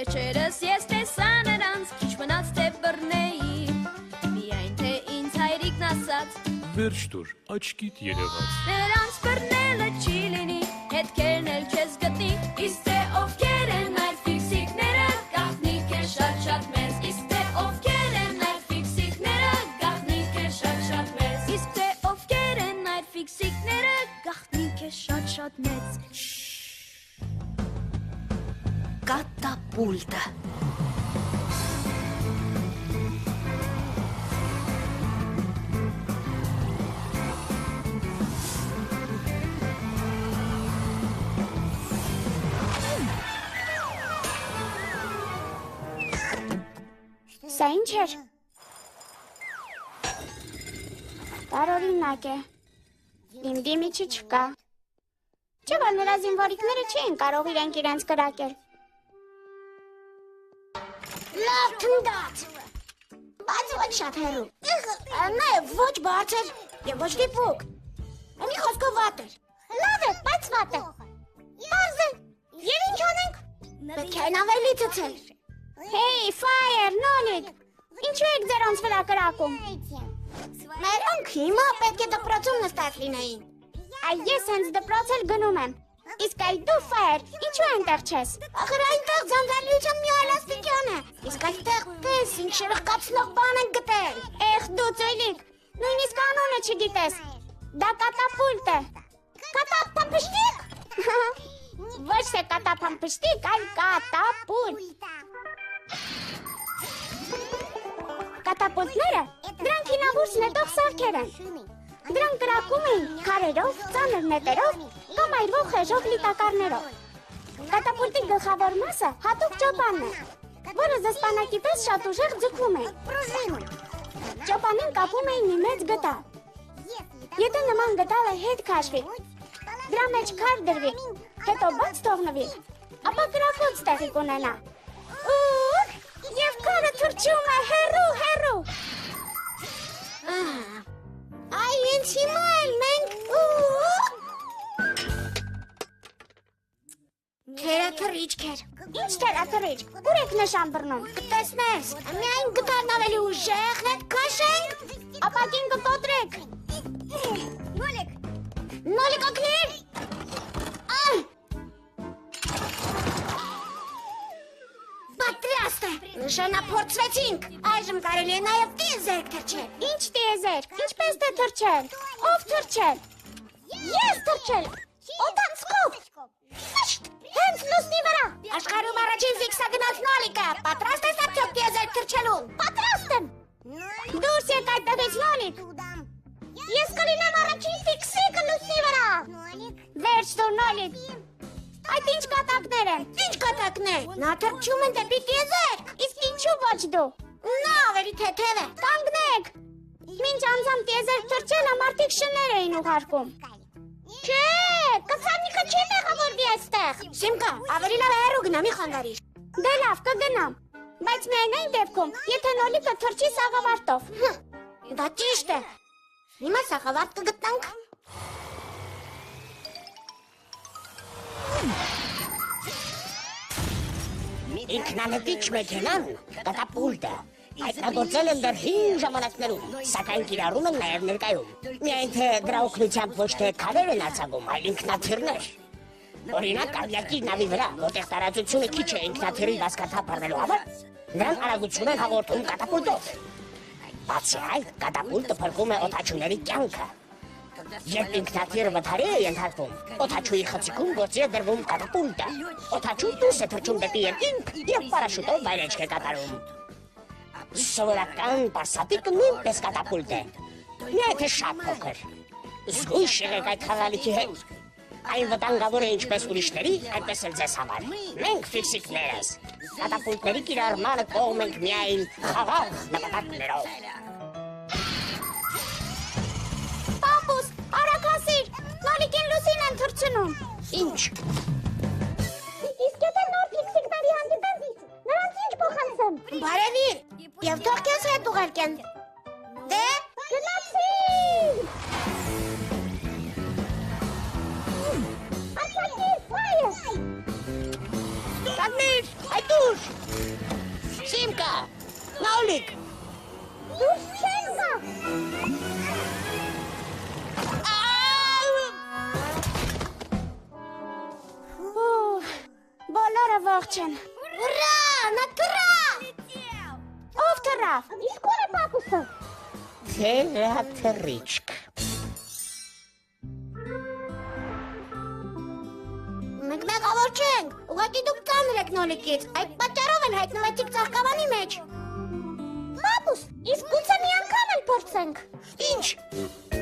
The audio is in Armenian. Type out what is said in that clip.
Վերջերս ես տեսա նրանց, քիչ մնաց թե բռնեի, միայն թե ինձ հայրիկն ասաց, Վերջ տուր, աչքիդ երևաց, նրանց բռնելը չի լինի, հետքերն էլ չես գտնի, իսկ թե ովքեր են այդ ֆիքսիկները, գաղտնիք է շատ մեծ, իսկ թե ովքեր են այդ ֆիքսիկները, գաղտնիք է շատ մեծ, իսկ թե ովքեր են այդ ֆիքսիկները, գաղտնիք է շատ մեծ։ Կատապուլտը Սա ինչ էր։ Տարօրինակ է։ Իմ դիմիչը չկա։ Չէ՞ որ նրա զինվորիկները չէին կարող իրենց կրակել։ Լավ թնդաց։ Բայց ոչ շատ հեռու։ Նաև ոչ բարձր եւ ոչ դիպուկ։ Մի խոսքով վատ էր։ Լավ է, բայց վատ է։ Պարզ է։ Եվ ինչ անենք։ Պետք է ավելի ցցել։ Hey, fire, Նոլիկ, ինչու եք ձերանց վրա կրակում։ Մերոնք հիմա պետք է դպրոցում նստած լինեին։ Այ ես հենց դպրոց էլ գնում եմ։ Իսկ այ դու fire, ինչու այնտեղ չես։ Ախր այնտեղ ձանձրալիության մի այլ աստիճան է։ Իսկ այստեղ տես ինչ շրխկացնող բան են գտել։ Էխ դու ծույլիկ, նույնիսկ անունը չգիտես։ Դա կատապուլտ է։ Կատապամփշտիկ։ Ոչ թե կատապամփշտիկ, այլ կատապուլտ։ Կատապուլտները դրանք հինավուրց նետող սարքեր են։ Դրանք կրակում էին քարերով, ծանր նետերով կամ այրվող խեժով լիտակառներով։ Կատապուլտի գլխավոր մասը հատուկ ճոպանն է, որը զսպանակի պես շատ ուժեղ ձգվում է։ Ճոպանին կապում էին մի մեծ գտալ։ Եթե նման գտալը հետ քաշվի, դրա մեջ քար դրվի, հետո բաց թողնվի, ապա կրակոց տեղի կունենա։ Եվ քարը թռչում է հեռու։ Այ ինձ հիմա էլ մենք Թերաթռիչք էր։ Ինչ թերաթռիչք, ուր եք նշան բռնում։ Կտեսնես, միայն գտարն ավելի ուժեղ հետ քաշենք, ապակին կկոտրեք։ Նոլիկ օգնիր։ Պատրաստ է, նշանափորձվեցինք, այժմ կարելի է նաև տիեզերք թռչել։ Ինչ տիեզերք, ինչպես թե թռչել, ով թռչել։ Ես թռչել, օտանցքով, հենց լուսնի վրա։ Աշխարհում առաջին ֆիքսագնաց Նոլիկը, պատրաստ ես արդյոք տիեզերք թռչելուն։ Պատրաստ եմ։ Դուրս եկ այդտեղից Նոլիկ։ Ես կլինեմ առաջին ֆիքսիկը լուսնի վրա։ Վերջ դու Նոլիկ։ Այդ ինչ կատակներ են։ Ինչ կատակներ։ Նա թռչում են դեպի տիեզերք։ Իսկ ինչու ոչ դու։ Նա ավելի թեթև է։ Կանգնեք։ Մինչ անձամ տիեզերք թռչելը մարդիկ շներ էին ուղարկում։ Չէ, կսանիքը չի տեղավորվի այստեղ։ Սիմկա, ավելի լավ է հեռու գնա, մի խանգարիր։ Դե լավ, կգնամ։ Բայց միայն այն դեպքում, եթե Նոլիկը թռչի սաղավարտով։ Դա ճիշտ է։ Հիմա սաղավարտ կգտնանք։ Ինքնանետիչ մեքենան կատապուլտ է։ Հայտնագործել են դեռ հին ժամանակներում, սակայն կիրառում են նաև ներկայում։ Միայն թե դրա օգնությամբ ոչ թե քարեր են արձակում, այլ ինքնաթիռներ։ Օրինակ, Ալյակի նավի վրա, որտեղ տարածությունը քիչ է ինքնաթիռի վազքաթափ առնելու համար, նրան արագություն են հաղորդում կատապուլտով։ Բացի այդ, կատապուլտը փրկում է օդաչուների կյանքը։ Երբ ինքնաթիռը վթարի է ենթարկվում, օդաչուի խցիկում գործի է դրվում կատապուլտը։ Օդաչուն դուրս է թռչում դեպի երկինք և պարաշուտով վայրէջք է կատարում։ Սովորական պարսատիկը նույնպես կատապուլտ է, միայն թե շատ փոքր։ Զգույշ եղեք այդ խաղալիքի հետ։ Այն վտանգավոր է ինչպես ուրիշների, այնպես էլ ձեզ համար։ Մենք ֆիքսիկներս կատապուլտների կիրառմանը կողմ ենք միայն խաղաղ նպատակներով։ Պապուս, արագ ասիր, Նոլիկին լուսին են թռչնում։ Ինչ։ Իսկ եթե նոր ֆիքսիկների հանդիպեմ, նրանց ինչ փոխանցեմ։ Բարևիր, և թող քեզ հետ ուղարկեն։ Դե, գնացի։ Շատներ, այդ ուր։ Սիմկա, նաուլիկ։ Դուրս չեն գա։ Բոլորը ողջ են։ Ուրա, նա կրա։ Ով կրավ։ Իսկ ո՞ր է պապուսը։ Թերաթրիչք։ Մենք մեղավոր չենք, ուղղակի դուք ծանր եք նոլիկից, այդ պատճառով էլ հայտնվեցիք ծաղկավանի մեջ։ Պապուս, իսկ գուցե մի անգամ էլ փորձենք։ Ինչ։